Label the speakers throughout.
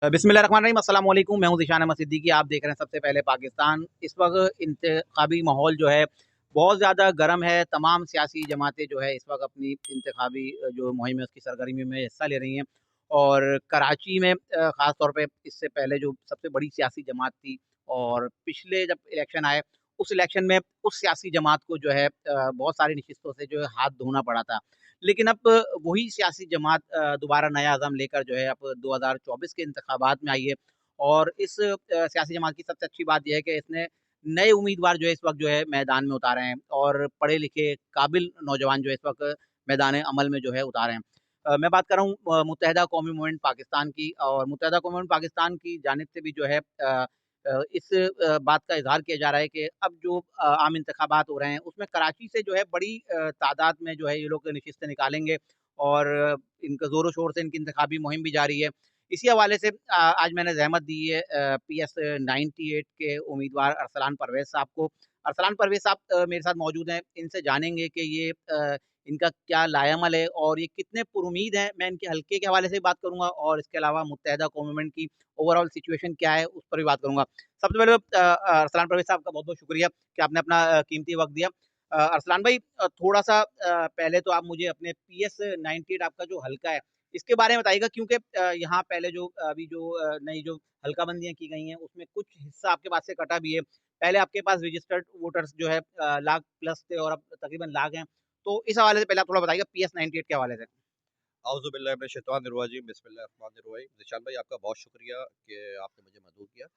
Speaker 1: बिस्मिल्लाहिर्रहमानिर्रहीम, अस्सलाम वालेकुम। मैं हूँ ज़ीशान अहमद सिद्दीकी। आप देख रहे हैं सबसे पहले पाकिस्तान। इस वक़्त इंतख़ाबी माहौल जो है बहुत ज़्यादा गर्म है। तमाम सियासी जमातें जो है इस वक़्त अपनी इंतख़ाबी जो मुहिम है उसकी सरगर्मी में हिस्सा ले रही हैं। और कराची में ख़ास तौर पे इससे पहले जो सबसे बड़ी सियासी जमात थी और पिछले जब इलेक्शन आए उस इलेक्शन में उस सियासी जमात को जो है बहुत सारी नशिस्तों से जो है हाथ धोना पड़ा था। लेकिन अब वही सियासी जमात दोबारा नया अज़म लेकर जो है अब 2024 के इंतखाबात में आई है। और इस सियासी जमात की सबसे अच्छी बात ये है कि इसने नए उम्मीदवार जो है इस वक़्त जो है मैदान में उतारे हैं और पढ़े-लिखे काबिल नौजवान जो है इस वक़्त मैदान अमल में जो है उतारे हैं। मैं बात कर रहा हूँ मुत्तहिदा कौमी मूवमेंट पाकिस्तान की। और मुत्तहिदा कौमी मूवमेंट पाकिस्तान की जानिब से भी जो है इस बात का इज़हार किया जा रहा है कि अब जो आम इंतखाबात हो रहे हैं उसमें कराची से जो है बड़ी तादाद में जो है ये लोग नशिस्तें निकालेंगे और इनका ज़ोरों-शोर से इनकी इंतखाबी मुहिम भी जारी है। इसी हवाले से आज मैंने ज़हमत दी है पीएस 98 के उम्मीदवार अरसलान परवेज़ साहब को। अरसलान परवेज़ साहब मेरे साथ मौजूद हैं। इनसे जानेंगे कि ये इनका क्या लाएअमल है और ये कितने पुरुमीद हैं। मैं इनके हलके के हवाले से भी बात करूँगा और इसके अलावा मुत्तहिदा कौमी मूवमेंट की ओवरऑल सिचुएशन क्या है उस पर भी बात करूँगा। सबसे पहले अरसलान परवेज़ साहब का बहुत-बहुत शुक्रिया कि आपने अपना कीमती वक़्त दिया। अरसलान भाई थोड़ा-सा पहले तो आप मुझे अपने पीएस 98 आपका जो हलका है, इसके बारे में बताइएगा क्योंकि यहाँ पहले जो अभी जो नई जो हल्काबंदियाँ की गई हैं, उसमें कुछ हिस्सा आपके पास से कटा भी है। पहले आपके पास रजिस्टर्ड वोटर्स जो है लाख प्लस थे और अब तकरीबन लाख हैं। तो इस हवाले से पहले आप थोड़ा बताइएगा पीएस 98 के हवाले से।
Speaker 2: औज़ुबिल्लाहि मिनश्शैतानिर्रजीम बिस्मिल्लाहिर्रहमानिर्रहीम। ज़िशान भाई आपका बहुत शुक्रिया कि आपने मुझे मदऊ किया।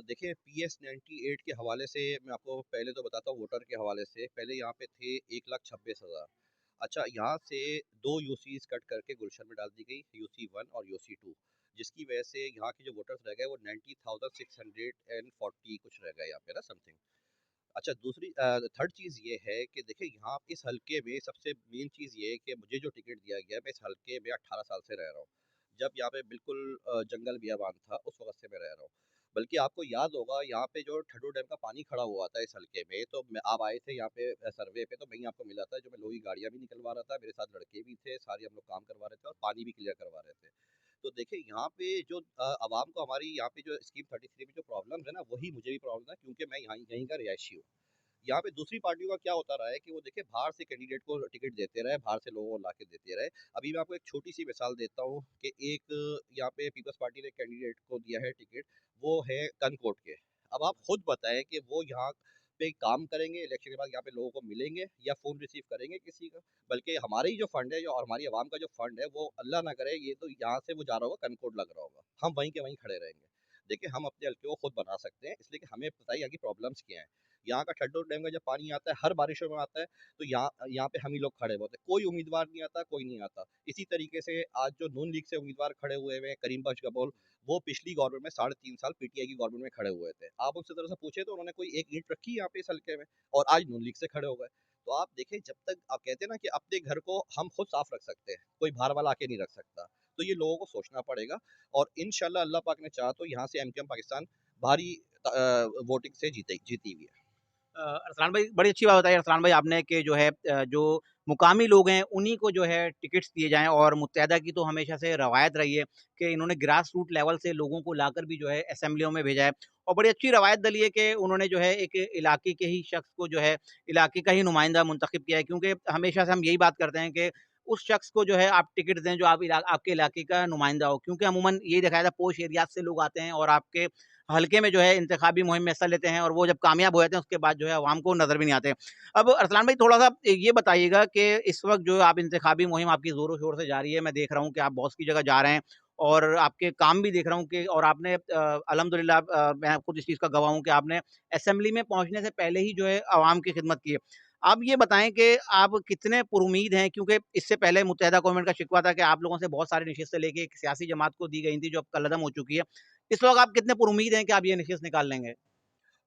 Speaker 2: देखिए पीएस 98 के हवाले से मैं आपको पहले तो बताता हूँ वोटर के हवाले से। पहले यहाँ पे थे 1,26,000। अच्छा यहाँ से 2 यूसीज़ कट करके गुलशन में डाल दी गई, यूसी 1 और यूसी 2, जिसकी वजह से यहाँ के जो वोटर्स रह गए वो 90,640 कुछ रह गए यहाँ पे ना समथिंग। अच्छा दूसरी थर्ड चीज़ ये है कि देखिए यहाँ इस हलके में सबसे मेन चीज़ ये है कि मुझे जो टिकट दिया गया है, मैं इस हलके में 18 साल से रह रहा हूँ। जब यहाँ पे बिल्कुल जंगल बियाबान था उस वक़्त से मैं रह रहा हूँ। बल्कि आपको याद होगा यहाँ पे जो ठडो डैम का पानी खड़ा हुआ था इस हलके में, तो मैं आप आए थे यहाँ पे सर्वे पे, तो मैं ही आपको मिला था, जो मैं लोही गाड़ियाँ भी निकलवा रहा था, मेरे साथ लड़के भी थे, सारे हम लोग काम करवा रहे थे और पानी भी क्लियर करवा रहे थे। तो देखिए यहाँ पे जो आवाम को हमारी यहाँ पे जो स्कीम 33 में जो प्रॉब्लम है ना, वही मुझे भी प्रॉब्लम है, क्योंकि मैं यहाँ यहीं का रिहायशी हूँ। यहाँ पे दूसरी पार्टियों का क्या होता रहा है कि वो देखिए बाहर से कैंडिडेट को टिकट देते रहे, बाहर से लोगों को लाके देते रहे। अभी मैं आपको एक छोटी-सी मिसाल देता हूँ कि एक यहाँ पे पीपल्स पार्टी ने कैंडिडेट को दिया है टिकट, वो है कनकोट के। अब आप खुद बताएँ कि वो यहाँ पे काम करेंगे, इलेक्शन के बाद यहाँ पे लोगों को मिलेंगे या फ़ोन रिसीव करेंगे किसी का? बल्कि हमारे ही जो फंड है जो और हमारी आवाम का जो फंड है, वो अल्लाह ना करे ये तो यहाँ से वो जा रहा होगा, कनकोट लग रहा होगा। हम वहीं के वहीं खड़े रहेंगे। देखिए हम अपने हलके को खुद बना सकते हैं, इसलिए कि हमें पता है यहाँ की प्रॉब्लम्स क्या हैं। यहाँ का ठड्डो डैम का जब पानी आता है, हर बारिशों में आता है, तो यहाँ यहाँ पे हम ही लोग खड़े होते हैं। कोई उम्मीदवार नहीं आता, कोई नहीं आता। इसी तरीके से आज जो नून लीग से उम्मीदवार खड़े हुए हैं, करीम बख्श गबोल, वो पिछली गवर्नमेंट में साढ़े 3 साल पीटीआई की गवर्नमेंट में खड़े हुए थे। आप उनसे ज़रा-सा पूछे तो उन्होंने कोई एक ईंट रखी यहाँ पे इस हल्के में, और आज नून लीग से खड़े हो गए। तो आप देखिए जब तक आप कहते हैं ना कि अपने घर को हम खुद साफ रख सकते हैं, कोई बाहर वाला आके नहीं रख सकता। तो ये लोगों को सोचना पड़ेगा और इंशाल्लाह अल्लाह पाक ने चाहा तो यहाँ से एमकेएम पाकिस्तान भारी वोटिंग से जीती हुई है।
Speaker 1: अरसलान भाई बड़ी अच्छी बात बताई अरसलान भाई आपने कि जो है जो मुकामी लोग हैं उन्हीं को जो है टिकट्स दिए जाएँ। और मुत्तहिदा की तो हमेशा से रवायत रही है कि इन्होंने ग्रास रूट लेवल से लोगों को लाकर भी जो है असेंबलियों में भेजा है। और बड़ी अच्छी रवायत डली है कि उन्होंने जो है एक इलाके के ही शख्स को जो है इलाके का ही नुमाइंदा मुंतखब किया है, क्योंकि हमेशा से हम यही बात करते हैं कि उस शख्स को जो है आप टिकट दें जो आपके इलाके का नुमाइंदा हो, क्योंकि अमूमन यही देखा जाता है पोश एरियाज से लोग आते हैं और आपके हल्के में जो है इंतखाबी मुहिम में हिस्सा लेते हैं और वो जब कामयाब हो जाते हैं उसके बाद जो है अवाम को नज़र भी नहीं आते। अब अरसलान भाई थोड़ा-सा ये बताइएगा कि इस वक़्त जो आप इंतखाबी मुहिम आपकी ज़ोरों-शोर से जारी है। मैं देख रहा हूँ कि आप बहुत सी जगह जा रहे हैं और आपके काम भी देख रहा हूँ कि और आपने अल्हम्दुलिल्लाह मैं खुद इस चीज़ का गवाह हूँ कि आपने असेंबली में पहुँचने से पहले ही जो है अवाम की खिदमत की है। आप ये बताएँ कि आप कितने पुरुमीद हैं, क्योंकि इससे पहले मुत्तहिदा गवर्नमेंट का शिकवा था कि आप लोगों से बहुत सारी नशिस्तें लेके एक सियासी जमात को दी गई थी जो अब कलअदम हो चुकी है। इस वक़्त आप कितने पुरुमीद हैं कि आप ये नशिस्त निकाल लेंगे?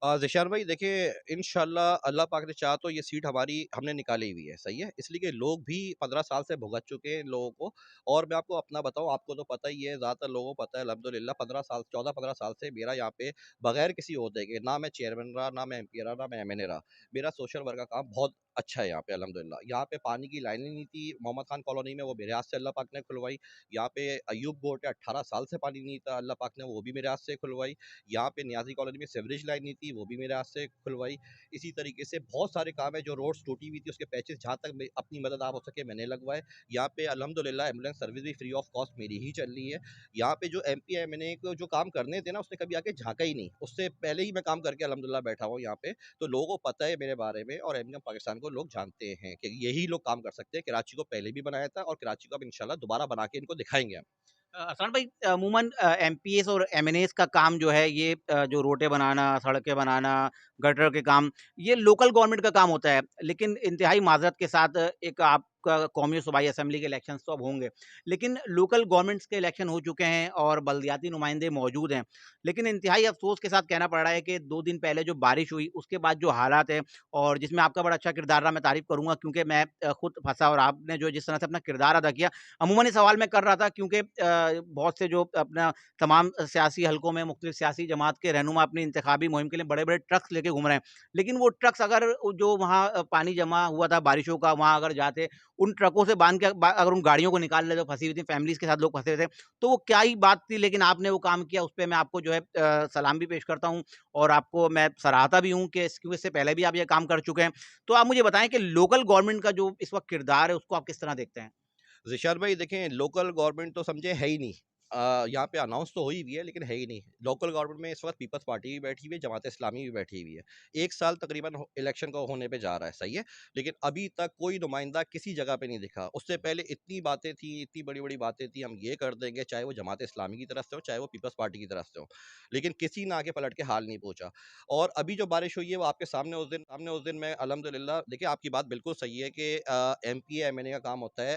Speaker 2: ज़िशान भाई देखिए इंशाल्लाह अल्लाह पाक ने चाहा तो ये सीट हमारी हमने निकाली हुई है, सही है? इसलिए कि लोग भी 15 साल से भुगत चुके हैं इन लोगों को। और मैं आपको अपना बताऊँ, आपको तो पता ही है, ज़्यादातर लोगों को पता है अल्हम्दुलिल्लाह 15 साल 14-15 साल से मेरा यहाँ पे बगैर किसी ओहदे के, ना मैं चेयरमैन रहा, ना मैं एमपी रहा, ना मैं एमएनए रहा। मेरा सोशल वर्क का काम बहुत अच्छा है यहाँ पे अल्हम्दुलिल्लाह। यहाँ पे पानी की लाइनें नहीं थी मोहम्मद खान कॉलोनी में, वो मेरे हाथ से अल्लाह पाक ने खुलवाई। यहाँ पे अय्यूब बोर्ड है, 18 साल से पानी नहीं था, अल्लाह पाक ने वो भी मेरे हाथ से खुलवाई। यहाँ पे नियाज़ी कॉलोनी में सीवरेज लाइन नहीं थी, वो भी मेरे हाथ से खुलवाई। इसी तरीके से बहुत सारे काम हैं, जो रोड्स टूटी हुई थी उसके पैचेज़ जहाँ तक मे अपनी मदद आप हो सके मैंने लगवाए। यहाँ पे अल्हम्दुलिल्लाह एम्बुलेंस सर्विस भी फ्री ऑफ कॉस्ट मेरी ही चल रही है। यहाँ पे जो एमपी एमएनए को जो काम करने थे ना, उसने कभी आके झाँका ही नहीं। उससे पहले ही मैं काम करके अल्हम्दुलिल्लाह बैठा हूँ यहाँ पे। तो लोगों को पता है मेरे बारे में, और एमएनएम पाकिस्तान को लोग जानते हैं कि यही लोग काम कर सकते हैं। कराची को पहले भी बनाया था, और कराची को अब इंशाल्लाह दोबारा बना के इनको दिखाएँगे हम।
Speaker 1: असान भाई, अमूमन एमपीएस और एमएनएस का काम जो है ये जो रोडें बनाना, सड़कें बनाना, गटर के काम, ये लोकल गवर्नमेंट का काम होता है। लेकिन इंतहाई माज़रत के साथ एक आपका कौमी सूबाई असेंबली के इलेक्शंस तो अब होंगे। लेकिन लोकल गवर्नमेंट्स के इलेक्शन हो चुके हैं और बल्दियाती नुमाइंदे मौजूद हैं। लेकिन इंतहाई अफ़सोस के साथ कहना पड़ रहा है कि 2 दिन पहले जो बारिश हुई, उसके बाद जो हालात हैं और जिसमें आपका बड़ा अच्छा किरदार रहा, मैं तारीफ़ करूँगा क्योंकि मैं खुद फँसा और आपने जो जिस तरह से अपना किरदार अदा किया, अमूमन ये सवाल मैं कर रहा था क्योंकि बहुत से जो अपना तमाम सियासी हलकों में मुख्तलिफ सियासी जमात के रहनुमा अपनी इंतखाबी मुहिम के लिए बड़े-बड़े ट्रक्स लेके घूम रहे हैं। लेकिन वो ट्रक्स अगर जो वहाँ पानी जमा हुआ था बारिशों का, वहाँ अगर जाते, उन ट्रकों से बाँध के अगर उन गाड़ियों को निकाल लेते, फँसी हुई थी, फैमिलीज़ के साथ लोग फँसे हुए थे, तो वो क्या ही बात थी। लेकिन आपने वो काम किया, उसपे मैं आपको जो है सलाम भी पेश करता हूँ और आपको मैं सराहता भी हूँ कि क्योंकि इससे पहले भी आप ये काम कर चुके हैं। तो आप मुझे बताएँ कि लोकल गवर्नमेंट का जो इस वक़्त किरदार है, उसको आप किस तरह देखते हैं?
Speaker 2: ज़िशान भाई देखें, लोकल गवर्नमेंट तो समझे है ही नहीं। यहाँ पे अनाउंस तो हुई हुई है, लेकिन है ही नहीं। लोकल गवर्नमेंट में इस वक़्त पीपल्स पार्टी भी बैठी हुई है, जमात इस्लामी भी बैठी हुई है। 1 साल तकरीबन हो इलेक्शन को होने पे जा रहा है, सही है? लेकिन अभी तक कोई नुमाइंदा किसी जगह पे नहीं दिखा। उससे पहले इतनी बातें थी, इतनी बड़ी-बड़ी बातें थी, हम ये कर देंगे, चाहे वो जमात इस्लामी की तरफ से हो, चाहे वो पीपल्स पार्टी की तरफ से हो। लेकिन किसी ने आगे पलट के हाल नहीं पूछा। और अभी जो बारिश हुई है, वो आपके सामने उस दिन मैं अल्हम्दुलिल्लाह, देखिए आपकी बात बिल्कुल सही है कि एमपी एमएनए का काम होता है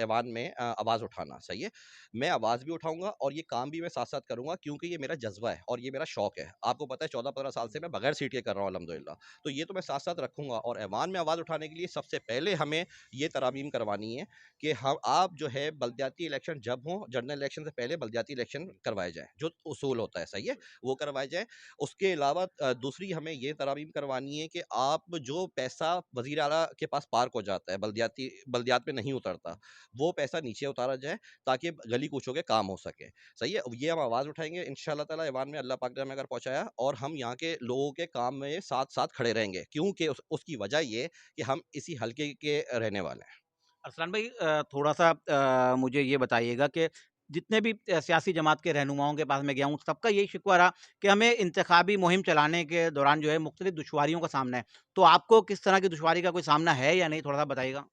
Speaker 2: ऐवान में आवाज़ उठाना, सही है। मैं आवाज़ भी उठाऊँगा और ये काम भी मैं साथ-साथ करूँगा, क्योंकि ये मेरा जज़्बा है और ये मेरा शौक है। आपको पता है 14-15 साल से मैं बगैर सीट के कर रहा हूँ अल्हम्दुलिल्लाह। तो ये तो मैं साथ-साथ रखूँगा, और ऐवान में आवाज़ उठाने के लिए सबसे पहले हमें ये तरमीम करवानी है कि हम आप जो है बल्दियाती इलेक्शन जब हों, जनरल इलेक्शन से पहले बल्दियाती इलेक्शन करवाए जाएँ, जो उसूल होता है, सही है? वो करवाए जाएँ। उसके अलावा दूसरी हमें ये तरमीम करवानी है कि आप जो पैसा वज़ीर आला के पास पार्क हो जाता है, बल्दियात में नहीं उतरता, वो पैसा नीचे उतारा जाए, ताकि गली कूचों के काम हो सके। सही है? ये हम आवाज़ उठाएँगे इंशाअल्लाह ताला ऐवान में, अल्लाह पाक ने हमें अगर पहुँचाया, और हम यहाँ के लोगों के काम में साथ-साथ खड़े रहेंगे। क्योंकि उसकी वजह ये कि हम इसी हलके के रहने वाले हैं।
Speaker 1: अरसलान भाई, थोड़ा-सा मुझे ये बताइएगा कि जितने भी सियासी जमात के रहनुमाओं के पास मैं गया हूँ, सबका यही शिकवा रहा कि हमें इंतखाबी मुहिम चलाने के दौरान जो है मुख्तलिफ दुश्वारियों का सामना है। तो आपको किस तरह की दुश्वारी का कोई सामना है या नहीं, थोड़ा-सा बताइएगा?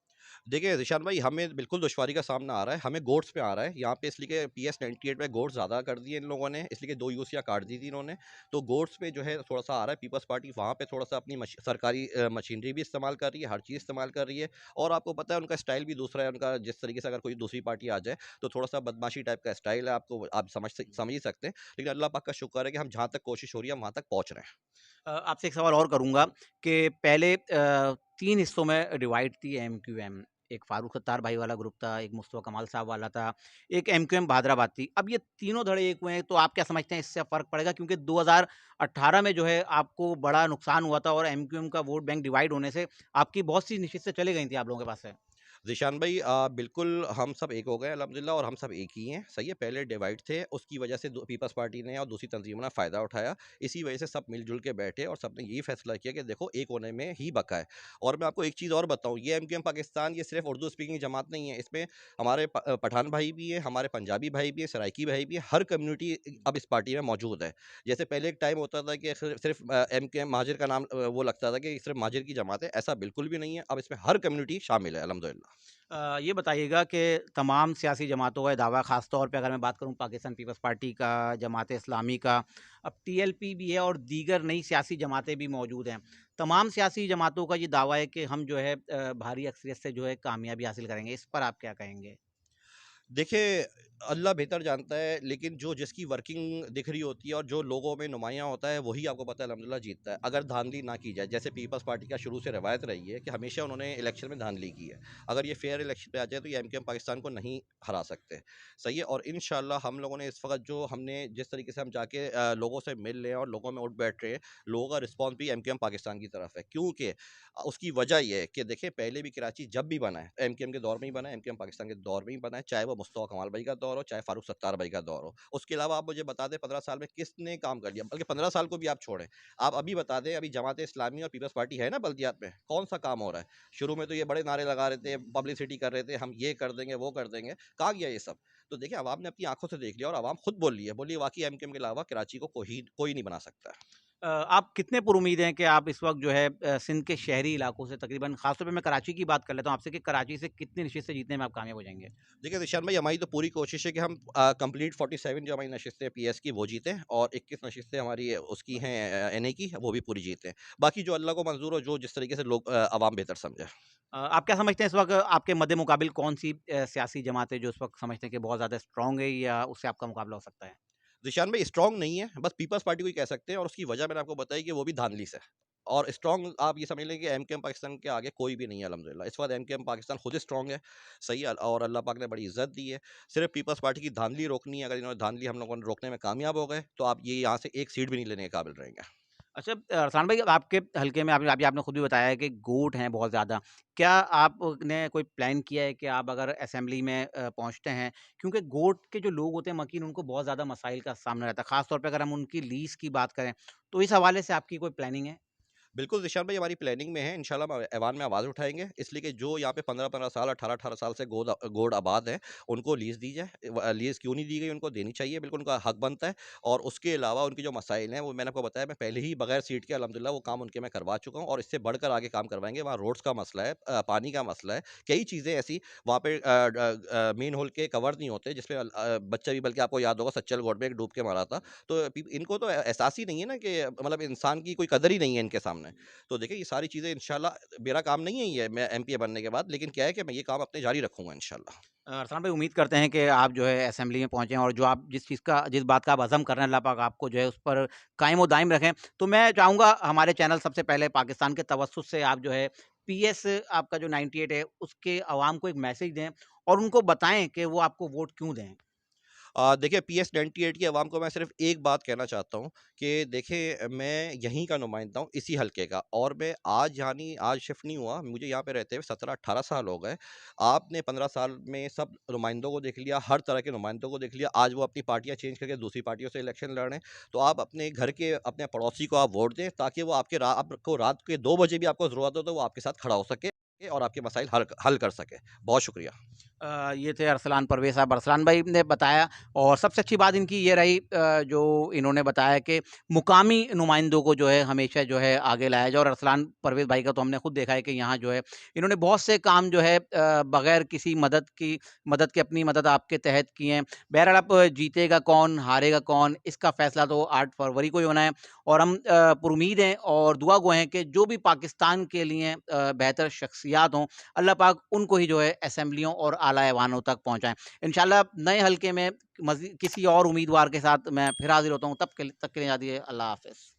Speaker 2: देखिए ज़िशान भाई, हमें बिल्कुल दुश्वारी का सामना आ रहा है, हमें गोड्स पे आ रहा है। यहाँ पे इसलिए कि पीएस 98 में गोड्स ज़्यादा कर दिए इन लोगों ने, इसलिए कि 2 यूसियाँ काट दी थी इन्होंने। तो गोड्स पे जो है थोड़ा-सा आ रहा है, पीपल्स पार्टी वहाँ पे थोड़ा-सा अपनी सरकारी मशीनरी भी इस्तेमाल कर रही है, हर चीज़ इस्तेमाल कर रही है। और आपको पता है उनका स्टाइल भी दूसरा है, उनका जिस तरीके से अगर कोई दूसरी पार्टी आ जाए, तो थोड़ा-सा बदमाशी टाइप का स्टाइल है, आपको आप समझ ही सकते हैं। लेकिन अल्लाह पाक का शुक्र है कि हम जहाँ तक कोशिश हो रही है, हम वहाँ तक पहुँच रहे हैं।
Speaker 1: आपसे एक सवाल और करूँगा कि पहले 3 हिस्सों में डिवाइड थी एमक्यूएम। एक फारूक सत्तार भाई वाला ग्रुप था, एक मुस्तफ़ा कमाल साहब वाला था, एक एमक्यूएम भादराबाद थी। अब ये तीनों धड़े एक हुए हैं, तो आप क्या समझते हैं इससे फ़र्क पड़ेगा? क्योंकि 2018 में जो है आपको बड़ा नुकसान हुआ था और एमक्यूएम का वोट बैंक डिवाइड होने से आपकी बहुत सी नशिस्तें चली गई थी आप लोगों के पास से।
Speaker 2: ज़ीशान भाई, बिल्कुल हम सब एक हो गए अल्हम्दुलिल्लाह, और हम सब एक ही हैं, सही है? पहले डिवाइड थे, उसकी वजह से दू पीपल्स पार्टी ने और दूसरी तंजीमों ने फ़ायदा उठाया। इसी वजह से सब मिल-जुल के बैठे और सबने यही फ़ैसला किया कि देखो एक होने में ही बका है। और मैं आपको एक चीज़ और बताऊँ, ये एमकेएम पाकिस्तान ये सिर्फ़ उर्दू स्पीकिंग जमात नहीं है, इसमें हमारे पठान भाई भी हैं, हमारे पंजाबी भाई भी हैं, सराइकी भाई भी हैं, हर कम्युनिटी अब इस पार्टी में मौजूद है। जैसे पहले एक टाइम होता था कि सिर्फ़ एमकेएम महाजिर का नाम वो लगता था कि सिर्फ़ महाजिर की जमात है, ऐसा बिल्कुल भी नहीं है, अब इसमें हर कम्युनिटी शामिल है अल्हम्दुलिल्लाह।
Speaker 1: ये बताइएगा कि तमाम सियासी जमातों का ये दावा, ख़ास तौर पे अगर मैं बात करूँ पाकिस्तान पीपल्स पार्टी का, जमात इस्लामी का, अब टीएलपी भी है और दीगर नई सियासी जमातें भी मौजूद हैं। तमाम सियासी जमातों का ये दावा है कि हम जो है भारी अक्सरियत से जो है कामयाबी हासिल करेंगे। इस पर आप क्या कहेंगे?
Speaker 2: देखिए, अल्लाह बेहतर जानता है, लेकिन जो जिसकी वर्किंग दिख रही होती है और जो लोगों में नुमायाँ होता है, वही आपको पता है अल्हम्दुलिल्लाह जीतता है। अगर धांधली ना की जाए, जैसे पीपल्स पार्टी का शुरू से रवायत रही है कि हमेशा उन्होंने इलेक्शन में धांधली की है। अगर ये फेयर इलेक्शन पे आ जाए तो ये एमकेएम पाकिस्तान को नहीं हरा सकते। सही है, और इंशाअल्लाह हम लोगों ने इस वक़्त जो हमने जिस तरीके से हम जाके लोगों से मिल रहे हैं और लोगों में उठ बैठ रहे हैं, लोगों का रिस्पॉन्स भी एमकेएम पाकिस्तान की तरफ है। क्योंकि उसकी वजह ये है कि देखिए, पहले भी कराची जब भी बना है, एमकेएम के दौर में ही बना है, एमकेएम पाकिस्तान के दौर में ही बना है, चाहे वो मुस्तफ़ा कमाल भाई का दौर हो, चाहे फारूक सत्तार भाई का दौर हो। उसके अलावा आप मुझे बता दें 15 साल में किसने काम कर लिया? बल्कि 15 साल को भी आप छोड़ें, आप अभी बता दें, अभी जमात इस्लामी और पीपल्स पार्टी है ना बल्दियात में, कौन-सा काम हो रहा है? शुरू में तो ये बड़े नारे लगा रहे थे, पब्लिसिटी कर रहे थे, हम ये कर देंगे, वो कर देंगे, कहाँ गया ये सब? तो देखिए, अवाम ने अपनी आँखों से देख लिया और अवाम खुद बोल रही है, बोली वाक़ई एमकेएम के अलावा कराची को कोई कोई नहीं बना सकता है।
Speaker 1: आप कितने पुरुमीद हैं कि आप इस वक़्त जो है सिंध के शहरी इलाकों से तकरीबन ख़ास तौर पे मैं कराची की बात कर लेता हूँ आपसे कि कराची से कितनी नशिस्तें जीतने में आप कामयाब हो जाएँगे?
Speaker 2: देखिए निशान भाई, हमारी तो पूरी कोशिश है कि हम कंप्लीट 47 जो हमारी नशिस्तें पीएस की वो जीतें, और 21 नशिस्तें हमारी उसकी हैं एनए की, वो भी पूरी जीतें। बाकी जो अल्लाह को मंज़ूर हो, जो जिस तरीके से लोग अवाम बेहतर समझे।
Speaker 1: आप क्या समझते हैं इस वक़्त आपके मद्दे-मुकाबिल कौन-सी सियासी जमात है जो इस वक़्त समझते हैं कि बहुत ज़्यादा स्ट्रॉन्ग है या उससे आपका मुकाबला हो सकता है?
Speaker 2: ज़ीशान भाई स्ट्रॉन्ग नहीं है, बस पीपल्स पार्टी को ही कह सकते हैं, और उसकी वजह मैंने आपको बताई कि वो भी धांधली से। और स्ट्रॉन्ग आप ये समझ लें कि एमकेएम पाकिस्तान के आगे कोई भी नहीं है अल्हम्दुलिल्लाह। इस वक़्त एमकेएम पाकिस्तान खुद स्ट्रॉन्ग है, सही है, और अल्लाह पाक ने बड़ी इज़्ज़त दी है। सिर्फ़ पीपल्स पार्टी की धांधली रोकनी है, अगर इन्होंने धांधली हम लोगों ने रोकने में कामयाब हो गए, तो आप ये यहाँ से एक सीट भी नहीं लेने के काबिल रहेंगे।
Speaker 1: अच्छा अरसान भाई आपके हल्के में अभी अभी आपने खुद भी बताया है कि गोट हैं बहुत ज़्यादा। क्या आपने कोई प्लान किया है कि आप अगर असेंबली में पहुँचते हैं क्योंकि गोट के जो लोग होते हैं मकीन उनको बहुत ज़्यादा मसाइल का सामना रहता है। ख़ास तौर पे अगर हम उनकी लीज़ की बात करें, तो इस हवाले से आपकी कोई प्लानिंग है?
Speaker 2: बिल्कुल, ज़िशान भाई हमारी प्लानिंग में है, इंशाल्लाह हम ऐवान में आवाज़ उठाएँगे, इसलिए कि जो यहाँ पे 15-15 साल, 18-18 साल से गोड आबाद है, उनको लीज़ दी जाए। लीज़ क्यों नहीं दी गई, उनको देनी चाहिए, बिल्कुल उनका हक बनता है। और उसके अलावा उनके जो मसाइल हैं, वो मैंने आपको बताया, मैं पहले ही बगैर सीट के अल्हम्दुलिल्लाह वो काम उनके मैं करवा चुका हूँ, और इससे बढ़कर आगे काम करवाएँगे। वहाँ रोड्स का मसला है, पानी का मसला है, कई चीज़ें ऐसी वहाँ पे मेन होल के कवर नहीं होते, जिसमें बच्चा भी, बल्कि आपको याद होगा सच्चल गोड में एक डूब के मरा था। तो इनको तो एहसास ही नहीं है ना कि मतलब इंसान की कोई कदर ही नहीं है इनके सामने। तो देखिए, ये सारी चीज़ें इंशाल्लाह, मेरा काम नहीं है ये, मैं एमपी बनने के बाद, लेकिन क्या है कि मैं ये काम अपने जारी रखूँगा इंशाल्लाह।
Speaker 1: अरसान भाई उम्मीद करते हैं कि आप जो है असेंबली में पहुँचे और जो आप जिस बात का आप अज़्म कर रहे हैं अल्लाह पाक आपको जो है उस पर कायम व दायम रखें। तो मैं चाहूँगा हमारे चैनल सबसे पहले पाकिस्तान के तवज्जुह से आप जो है पीएस आपका जो 98 है उसके अवाम को एक मैसेज दें और उनको बताएँ कि वो आपको वोट क्यों दें?
Speaker 2: देखिए, पीएस 98 की आवाम को मैं सिर्फ़ एक बात कहना चाहता हूँ कि देखिए, मैं यहीं का नुमाइंदा हूँ, इसी हलके का, और मैं आज शिफ्ट नहीं हुआ, मुझे यहाँ पे रहते हुए 17-18 साल हो गए। आपने 15 साल में सब नुमाइंदों को देख लिया, हर तरह के नुमाइंदों को देख लिया, आज वो अपनी पार्टियाँ चेंज करके दूसरी पार्टियों से इलेक्शन लड़ रहे हैं। तो आप अपने घर के अपने पड़ोसी को आप वोट दें, ताकि वो आपको रात के 2 बजे भी आपको ज़रूरत हो तो वो आपके साथ खड़ा हो सके और आपके मसाइल हल हल कर सके। बहुत शुक्रिया।
Speaker 1: ये थे अरसलान परवेज़ साहब। अरसलान भाई ने बताया और सबसे अच्छी बात इनकी ये रही जो इन्होंने बताया कि मुकामी नुमाइंदों को जो है हमेशा जो है आगे लाया जाए और अरसलान परवेज़ भाई का तो हमने खुद देखा है कि यहाँ जो है इन्होंने बहुत से काम जो है बगैर किसी मदद के अपनी मदद आपके तहत किए हैं। बहरहाल अब जीतेगा कौन, हारेगा कौन, इसका फ़ैसला तो 8 फरवरी को ही होना है और हम पुरुमीद हैं और दुआ गो हैं कि जो भी पाकिस्तान के लिए बेहतर शख्सियात हों, अल्लाह पाक उनको ही जो है असेंबलियों और आला ऐवानों तक पहुँचाएँ। इंशाअल्लाह नए हल्के में किसी और उम्मीदवार के साथ मैं फिर हाज़िर होता हूँ, तब के लिए इजाज़त दीजिए। अल्लाह हाफ़िज़।